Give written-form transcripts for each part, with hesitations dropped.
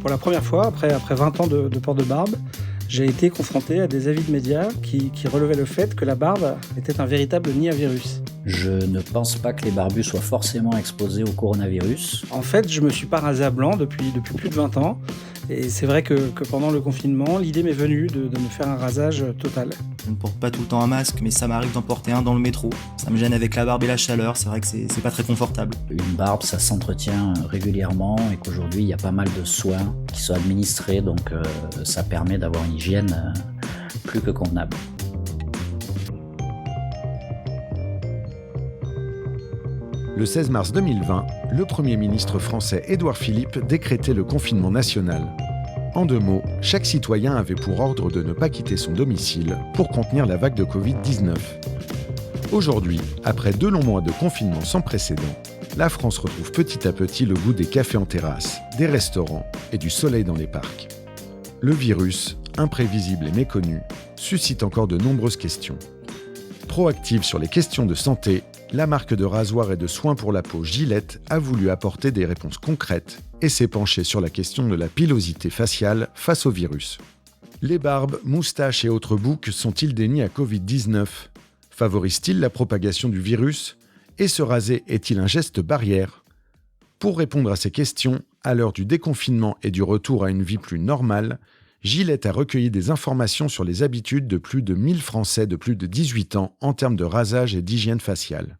Pour la première fois, après 20 ans de port de barbe, j'ai été confronté à des avis de médias qui relevaient le fait que la barbe était un véritable nid à virus. Je ne pense pas que les barbus soient forcément exposés au coronavirus. En fait, je me suis pas rasé à blanc depuis plus de 20 ans. Et c'est vrai que pendant le confinement, l'idée m'est venue de me faire un rasage total. Je ne porte pas tout le temps un masque, mais ça m'arrive d'en porter un dans le métro. Ça me gêne avec la barbe et la chaleur, c'est vrai que c'est pas très confortable. Une barbe, ça s'entretient régulièrement et qu'aujourd'hui, il y a pas mal de soins qui sont administrés, donc ça permet d'avoir une hygiène plus que convenable. Le 16 mars 2020, le Premier ministre français Édouard Philippe décrétait le confinement national. En 2 mots, chaque citoyen avait pour ordre de ne pas quitter son domicile pour contenir la vague de Covid-19. Aujourd'hui, après 2 longs mois de confinement sans précédent, la France retrouve petit à petit le goût des cafés en terrasse, des restaurants et du soleil dans les parcs. Le virus, imprévisible et méconnu, suscite encore de nombreuses questions. Proactive sur les questions de santé, la marque de rasoir et de soins pour la peau Gillette a voulu apporter des réponses concrètes et s'est penchée sur la question de la pilosité faciale face au virus. Les barbes, moustaches et autres boucs sont-ils des nids à Covid-19 ? Favorisent-ils la propagation du virus ? Et se raser est-il un geste barrière ? Pour répondre à ces questions, à l'heure du déconfinement et du retour à une vie plus normale, Gillette a recueilli des informations sur les habitudes de plus de 1000 Français de plus de 18 ans en termes de rasage et d'hygiène faciale.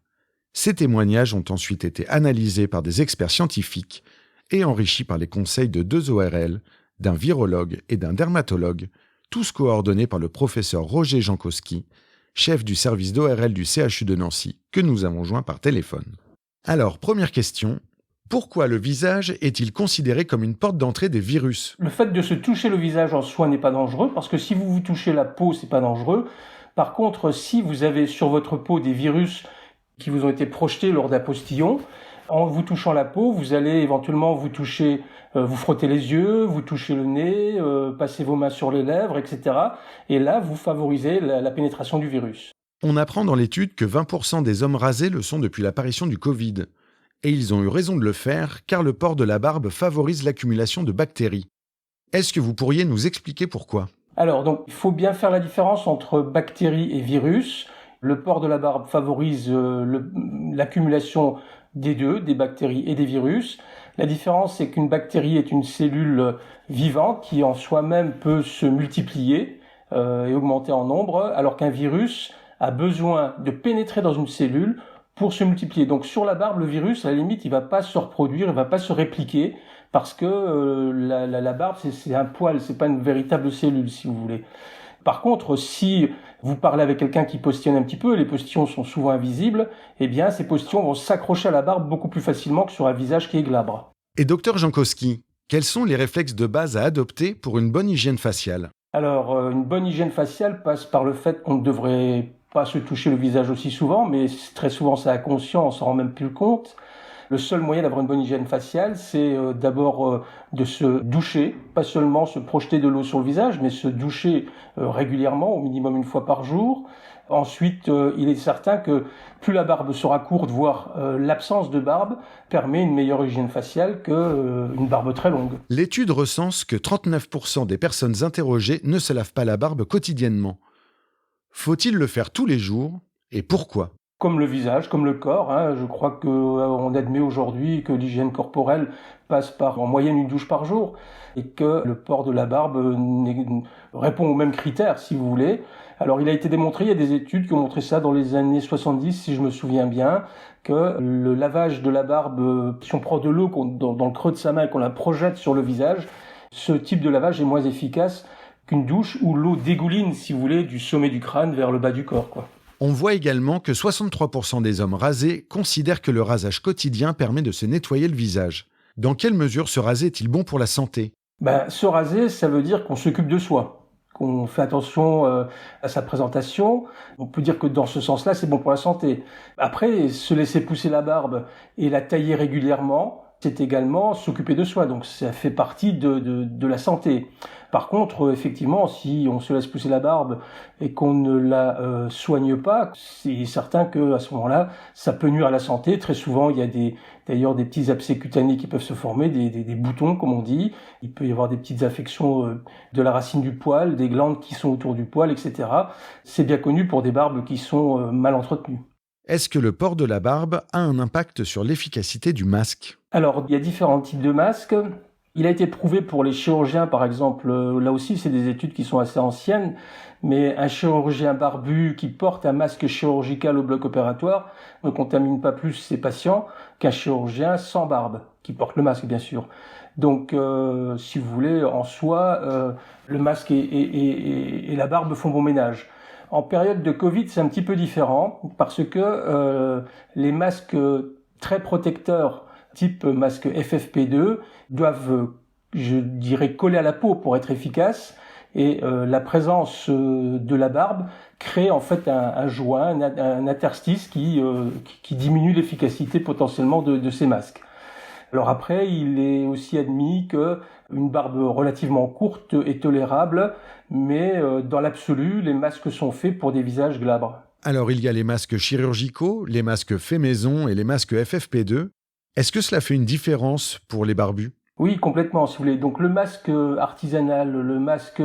Ces témoignages ont ensuite été analysés par des experts scientifiques et enrichis par les conseils de 2 ORL, d'un virologue et d'un dermatologue, tous coordonnés par le professeur Roger Jankowski, chef du service d'ORL du CHU de Nancy, que nous avons joint par téléphone. Alors, première question, pourquoi le visage est-il considéré comme une porte d'entrée des virus ? Le fait de se toucher le visage en soi n'est pas dangereux, parce que si vous vous touchez la peau, c'est pas dangereux. Par contre, si vous avez sur votre peau des virus qui vous ont été projetés lors d'un postillon, en vous touchant la peau, vous allez éventuellement vous toucher, vous frotter les yeux, vous toucher le nez, passer vos mains sur les lèvres, etc. Et là, vous favorisez la pénétration du virus. On apprend dans l'étude que 20% des hommes rasés le sont depuis l'apparition du Covid. Et ils ont eu raison de le faire, car le port de la barbe favorise l'accumulation de bactéries. Est-ce que vous pourriez nous expliquer pourquoi ? Alors, donc, il faut bien faire la différence entre bactéries et virus. Le port de la barbe favorise l'accumulation des deux, des bactéries et des virus. La différence, c'est qu'une bactérie est une cellule vivante qui en soi-même peut se multiplier et augmenter en nombre, alors qu'un virus a besoin de pénétrer dans une cellule pour se multiplier. Donc sur la barbe, le virus, à la limite, il va pas se reproduire, il va pas se répliquer, parce que la barbe, c'est un poil, c'est pas une véritable cellule, si vous voulez. Par contre, si vous parlez avec quelqu'un qui postillonne un petit peu, les postillons sont souvent invisibles, eh bien ces postillons vont s'accrocher à la barbe beaucoup plus facilement que sur un visage qui est glabre. Et docteur Jankowski, quels sont les réflexes de base à adopter pour une bonne hygiène faciale ? Alors, une bonne hygiène faciale passe par le fait qu'on ne devrait pas se toucher le visage aussi souvent, mais très souvent c'est inconscient, on s'en rend même plus compte. Le seul moyen d'avoir une bonne hygiène faciale, c'est d'abord de se doucher, pas seulement se projeter de l'eau sur le visage, mais se doucher régulièrement, au minimum 1 fois par jour. Ensuite, il est certain que plus la barbe sera courte, voire l'absence de barbe, permet une meilleure hygiène faciale qu'une barbe très longue. L'étude recense que 39% des personnes interrogées ne se lavent pas la barbe quotidiennement. Faut-il le faire tous les jours et pourquoi ? Comme le visage, comme le corps, je crois qu'on admet aujourd'hui que l'hygiène corporelle passe par en moyenne 1 douche par jour et que le port de la barbe répond aux mêmes critères, si vous voulez. Alors il a été démontré, il y a des études qui ont montré ça dans les années 70, si je me souviens bien, que le lavage de la barbe, si on prend de l'eau dans le creux de sa main et qu'on la projette sur le visage, ce type de lavage est moins efficace qu'une douche où l'eau dégouline, si vous voulez, du sommet du crâne vers le bas du corps, quoi. On voit également que 63% des hommes rasés considèrent que le rasage quotidien permet de se nettoyer le visage. Dans quelle mesure se raser est-il bon pour la santé ? Se raser, ça veut dire qu'on s'occupe de soi, qu'on fait attention à sa présentation. On peut dire que dans ce sens-là, c'est bon pour la santé. Après, se laisser pousser la barbe et la tailler régulièrement, c'est également s'occuper de soi. Donc ça fait partie de la santé. Par contre, effectivement, si on se laisse pousser la barbe et qu'on ne la soigne pas, c'est certain que à ce moment-là, ça peut nuire à la santé. Très souvent, il y a d'ailleurs des petits abcès cutanés qui peuvent se former, des boutons, comme on dit. Il peut y avoir des petites affections de la racine du poil, des glandes qui sont autour du poil, etc. C'est bien connu pour des barbes qui sont mal entretenues. Est-ce que le port de la barbe a un impact sur l'efficacité du masque ? Alors, il y a différents types de masques. Il a été prouvé pour les chirurgiens, par exemple, là aussi c'est des études qui sont assez anciennes, mais un chirurgien barbu qui porte un masque chirurgical au bloc opératoire ne contamine pas plus ses patients qu'un chirurgien sans barbe, qui porte le masque bien sûr. Donc, si vous voulez, en soi, le masque et la barbe font bon ménage. En période de Covid, c'est un petit peu différent parce que les masques très protecteurs, type masque FFP2, doivent, je dirais, coller à la peau pour être efficaces. Et la présence de la barbe crée en fait un joint, un interstice qui diminue l'efficacité potentiellement de ces masques. Alors après, il est aussi admis qu'une barbe relativement courte est tolérable, mais dans l'absolu, les masques sont faits pour des visages glabres. Alors il y a les masques chirurgicaux, les masques faits maison et les masques FFP2. Est-ce que cela fait une différence pour les barbus ? Oui, complètement, si vous voulez. Donc le masque artisanal, le masque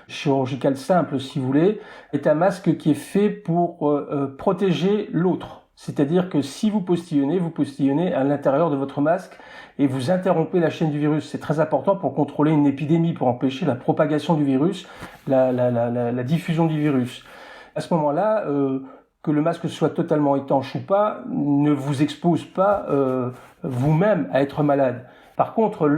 chirurgical simple, si vous voulez, est un masque qui est fait pour protéger l'autre. C'est-à-dire que si vous postillonnez à l'intérieur de votre masque et vous interrompez la chaîne du virus. C'est très important pour contrôler une épidémie, pour empêcher la propagation du virus, la diffusion du virus. À ce moment-là, que le masque soit totalement étanche ou pas, ne vous expose pas vous-même à être malade. Par contre,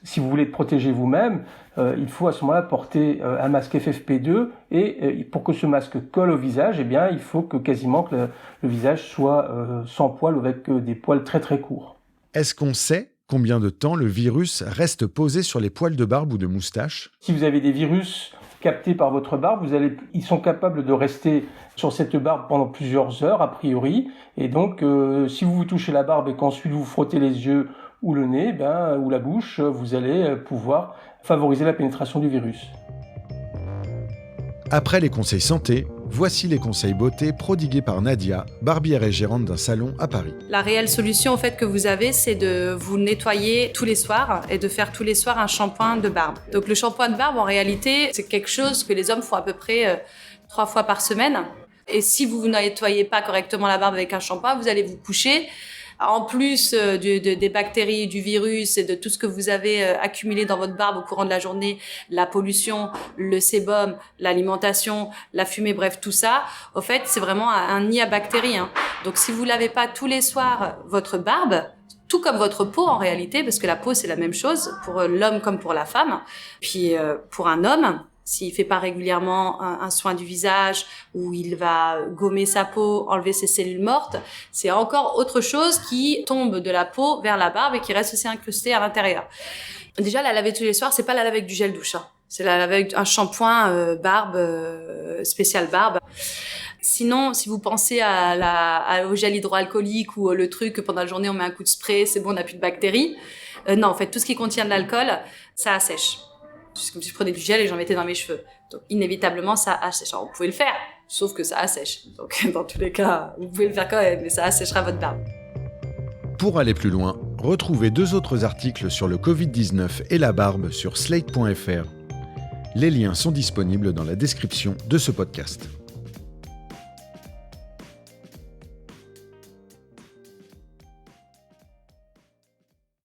si vous voulez protéger vous-même, il faut à ce moment-là porter un masque FFP2 et pour que ce masque colle au visage, eh bien, il faut que le visage soit sans poils ou avec des poils très très courts. Est-ce qu'on sait combien de temps le virus reste posé sur les poils de barbe ou de moustache ? Si vous avez des virus captés par votre barbe, ils sont capables de rester sur cette barbe pendant plusieurs heures a priori. Et donc, si vous vous touchez la barbe et qu'ensuite vous frottez les yeux ou le nez, ou la bouche, vous allez pouvoir favoriser la pénétration du virus. Après les conseils santé, voici les conseils beauté prodigués par Nadia, barbière et gérante d'un salon à Paris. La réelle solution en fait que vous avez, c'est de vous nettoyer tous les soirs et de faire tous les soirs un shampoing de barbe. Donc le shampoing de barbe, en réalité, c'est quelque chose que les hommes font à peu près 3 fois par semaine. Et si vous ne nettoyez pas correctement la barbe avec un shampoing, vous allez vous coucher. En plus des bactéries, du virus et de tout ce que vous avez accumulé dans votre barbe au courant de la journée, la pollution, le sébum, l'alimentation, la fumée, bref, tout ça, au fait, c'est vraiment un nid à bactéries. Donc, si vous lavez pas tous les soirs votre barbe, tout comme votre peau en réalité, parce que la peau, c'est la même chose pour l'homme comme pour la femme, puis pour un homme, s'il fait pas régulièrement un soin du visage ou il va gommer sa peau, enlever ses cellules mortes, c'est encore autre chose qui tombe de la peau vers la barbe et qui reste aussi incrusté à l'intérieur. Déjà, la laver tous les soirs, c'est pas la laver avec du gel douche, c'est la laver avec un shampoing barbe spécial barbe. Sinon, si vous pensez au gel hydroalcoolique ou le truc que pendant la journée on met un coup de spray, c'est bon, on n'a plus de bactéries. Non, en fait, tout ce qui contient de l'alcool, ça assèche. C'est comme si je prenais du gel et j'en mettais dans mes cheveux. Donc, inévitablement, ça assèche. Alors, vous pouvez le faire, sauf que ça assèche. Donc, dans tous les cas, vous pouvez le faire quand même, mais ça assèchera votre barbe. Pour aller plus loin, retrouvez 2 autres articles sur le Covid-19 et la barbe sur slate.fr. Les liens sont disponibles dans la description de ce podcast.